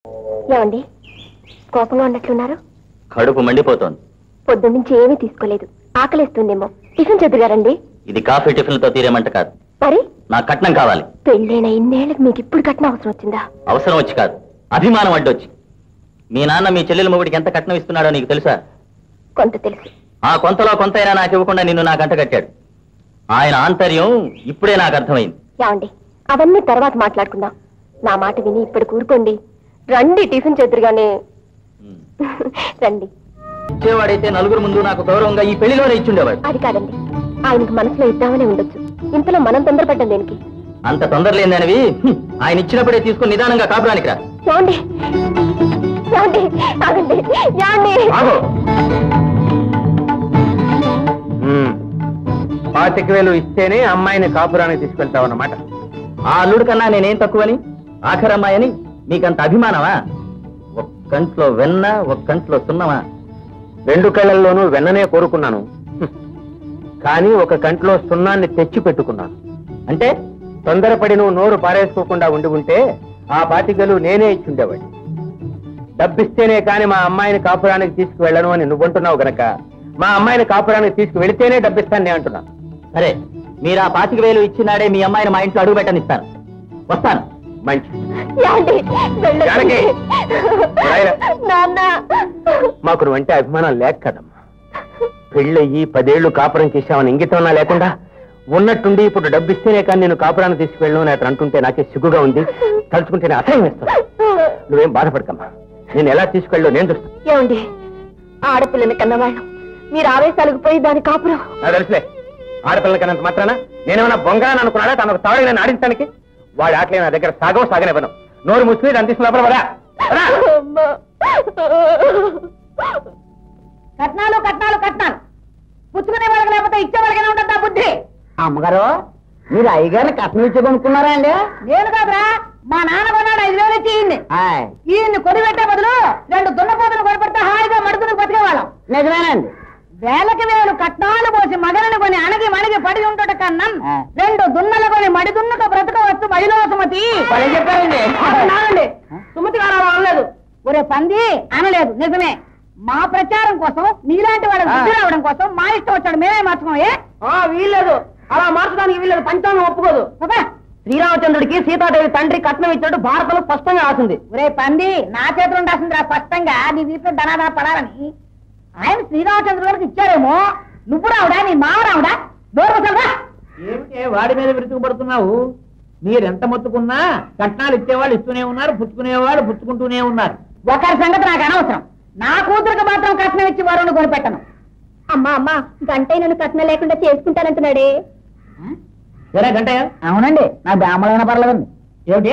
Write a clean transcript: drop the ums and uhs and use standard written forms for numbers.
ఏమండి కోపంగా ఉన్నట్లున్నారు? కడుపు మండిపోతోంది. పొద్దున్నుంచి ఏమీ తీసుకోలేదు, ఆకలిస్తుందేమో. టిఫిన్ చెద్దుగారండి. ఇది కాఫీ టిఫిన్ తో తీరేమంట కాదు. మరి నాకు కట్నం కావాలి. పెళ్ళైన ఇన్నేళ్ళకి మీకు ఇప్పుడు కట్నం అవసరం వచ్చిందా? అవసరం వచ్చి కాదు, అభిమానం అడ్డొచ్చి. మీ నాన్న మీ చెల్లెల మొగుడికి ఎంత కట్నం ఇస్తున్నాడో నీకు తెలుసా? కొంత తెలుసు. ఆ కొంతలో కొంతైనా నాకు ఇవ్వకుండా నిన్ను నాకు అంట కట్టాడు. ఆయన ఆంతర్యం ఇప్పుడే నాకు అర్థమైంది. ఏమండి అవన్నీ తర్వాత మాట్లాడుకుందాం. నా మాట విని ఇప్పుడు కూరుకోండి. రండి టిఫిన్ చెద్దురుగానే. రండి. ఇచ్చేవాడైతే నలుగురు ముందు నాకు గౌరవంగా ఈ పెళ్లిలోనే ఇచ్చుండేవాడు. అది కాదండి, ఆయనకు మనసులో ఇద్దామనే ఉండొచ్చు. ఇంతలో మనం తొందరపడ్డం దేనికి? అంత తొందర లేదనివి ఆయన ఇచ్చినప్పుడే తీసుకుని నిదానంగా కాపురానికి రా. ఏమండి ఏమండి ఆగండి. ఏమండి 25,000 ఇస్తేనే అమ్మాయిని కాపురానికి తీసుకెళ్తావన్నమాట. ఆ అల్లుడు కన్నా నేనేం తక్కువని, ఆఖరమ్మాయని మీకంత అభిమానమా? ఒక కంట్లో వెన్న, ఒక కంట్లో సున్నమా? 2 కళ్ళల్లోనూ వెన్ననే కోరుకున్నాను, కానీ ఒక కంట్లో సున్నాన్ని తెచ్చి పెట్టుకున్నాను. అంటే తొందరపడి నువ్వు నోరు పారేసుకోకుండా ఉండి ఉంటే ఆ 25,000 నేనే ఇచ్చుండేవాడి. డబ్బిస్తేనే కాని మా అమ్మాయిని కాపురానికి తీసుకువెళ్ళను అని నువ్వుంటున్నావు గనక మా అమ్మాయిని కాపురానికి తీసుకువెళితేనే డబ్బిస్తాను నేను అంటున్నాను. సరే, మీరు ఆ 25,000 ఇచ్చినాడే మీ అమ్మాయిని మా ఇంట్లో అడుగు పెట్టనిస్తాను. వస్తాను. మంచి వెళ్ళండి. నాన్న మాకు నువ్వంటే అభిమానం లేక కదమ్మా. పెళ్ళయ్యి 10 ఏళ్లు కాపురం చేశామని ఇంగితమన్నా లేకుండా ఉన్నట్టుండి ఇప్పుడు డబ్బిస్తేనే కానీ నేను కాపురాన్ని తీసుకువెళ్ళను అని అతను అంటుంటే నాకే సిగ్గుగా ఉంది. తలుచుకుంటేనే అసహ్యం వేస్తాను. నువ్వేం బాధపడకమ్మా, నేను ఎలా తీసుకెళ్ళో నేను చూస్తాను. ఏమండి ఆడపిల్లని కన్నవాళ్ళు మీరు ఆవేశాలకు పోయి దాని కాపురం. నాకు తెలుసులే, ఆడపిల్లల కన్నంత మాత్రాన నేనేమన్నా బొంగాలని అనుకున్నాడా తనకు తాడు నేను ఆడించడానికి? వాడి ఆటలే నా దగ్గర సాగనివ్వను. నోరు ముసుకుని దాన్ని తీసుకుని లోపల పదా. కట్నాలు కట్నాలు కట్నాలు పుచ్చుకునే వాళ్ళకి లేకపోతే ఇచ్చే వాళ్ళకైనా ఉంటుందా బుద్ధి? అమ్మగారు, మీరు అయ్యగారిని కట్నం ఇచ్చి కొనుక్కున్నారా అండి? నేను కాదురా, మా నాన్న కొన్నాడు 5,000 ఇచ్చి ఈయన్ని కొని పెట్టే బదులు 2 దున్నపోతులు కొనిపెడితే హాయిగా మడుకుని బతికేవాళ్ళం. నిజమేనండి. వేలకి వేలు కట్నాలు పోసి మగలని కొని అణగి మణిగి పడి ఉంటుట కన్నా 2 దున్నలు కొని మడి దున్నక బ్రతకవచ్చు మహిళా సుమతి. చెప్పారండి. నానండి, సుమతి గారు అనలేదు. ఒరే పంది అనలేదు, నిజమే. మా ప్రచారం కోసం నీలాంటి వాళ్ళకి బుద్ధి రావడం కోసం మా ఇష్టం వచ్చాడు మేమే మార్చుకోమే. వీల్లేదు, అలా మార్చడానికి వీల్లేదు. పంచాంగం ఒప్పుకోదు. శ్రీరామచంద్రుడికి సీతాదేవి తండ్రి కట్నం ఇచ్చినట్టు భారతంలో స్పష్టంగా రాసింది. ఒరే పంది, నా చేతులు ఉండాల్సిందిరా స్పష్టంగా నీ వీటిలో ధనాదా పడాలని. ఆయన శ్రీరామచంద్రుడికి ఇచ్చారేమో, నువ్వు రావుడా, నీ మావ రావుడా? దూరపడరా. ఏమిటే వాడి మీద విరుచుకుపడుతున్నావు? మీరెంత మొత్తుకున్నా కట్నాలు ఇచ్చేవాళ్ళు ఇస్తూనే ఉన్నారు, పుచ్చుకునేవాళ్ళు పుచ్చుకుంటూనే ఉన్నారు. ఒకరి సంగతి నాకు అనవసరం. నా కూతురికి మాత్రం కట్నం ఇచ్చి వరుణ్ణి కొనిపెట్టను. అమ్మా అమ్మా గంటై నన్ను కట్నం లేకుండా చేసుకుంటానంటున్నాడే. గంటయ్య? అవునండి, నా బ్రాహ్మణైనా పర్లేదండి. ఏమిటి?